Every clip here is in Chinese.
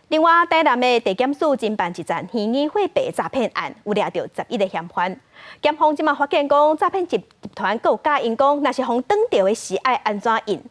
另外，台南的地检署侦办一桩虚拟货币诈骗案，有抓到11个嫌犯。检方即马发现讲，诈骗集团有假因讲，若是互转掉的是爱安怎印。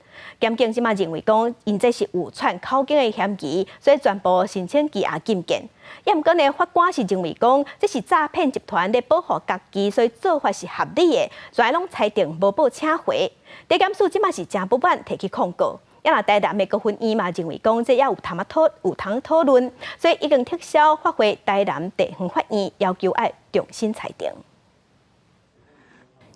检警即马认为讲，因这是有串口径的嫌疑，所以全部申请羁押禁见。也毋过呢，法官是认为讲，这是诈骗集团咧保护家己，所以做法是合理的，所以拢裁定无报请回。地检署即马是正不满提起控告。也若台南的高分院嘛认为讲，这也有通讨论，所以已经撤销发回台南地方法院，要求爱重新裁定。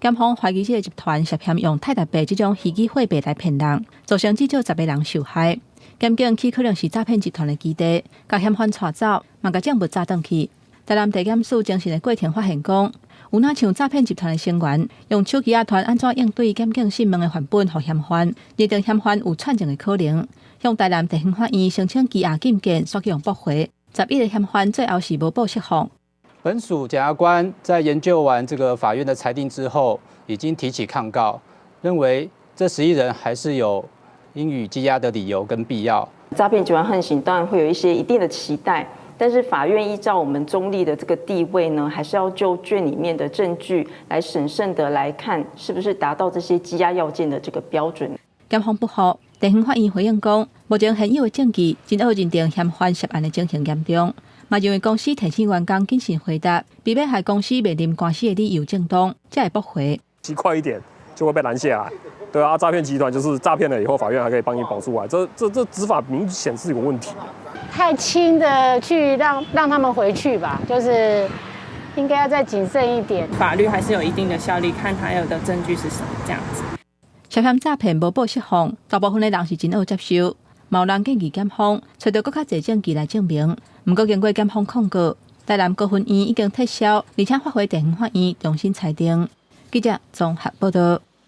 检方怀疑这个集团涉嫌用泰达币这种虚拟货币来骗人，造成至少10个人受害。检警去可能是诈骗集团的基地，把嫌犯带走，嘛把证物抓回去。台南地检署精神的过程发现讲，有哪像诈骗集团的成员用手机团安怎应对检警讯问的范本予嫌犯，认定嫌犯有串证的可能，向台南地方法院申请羁押禁见，索用驳回。11个嫌犯最后是无报释放。本署检察官在研究完这个法院的裁定之后，已经提起抗告，认为这11人还是有应予羁押的理由跟必要。诈骗集团横行当然会有一些一定的期待，但是法院依照我们中立的这个地位呢，还是要就卷里面的证据来审慎的来看，是不是达到这些羁押要件的这个标准。检方不服，地方法院回应讲，目前现有的证据真好认定嫌犯涉案的情形严重。嘛认为公司提醒员工谨慎回答，避免害公司面临官司的理由正当，才会驳回。骑快一点就会被拦下来。对啊，诈骗集团就是诈骗了以后，法院还可以帮你保出来，这执法明显是有问题。太轻的去让他们回去吧，就是应该要再谨慎一点。法律还是有一定的效力，看他有的证据是什么这样子。涉嫌诈骗无报释放，大部分的人是真好接受。有人建议检方找到更较侪证据来证明，不过经过检方控告，台南高分院已经撤销，而且发回地方法院重新裁定。记者综合报道。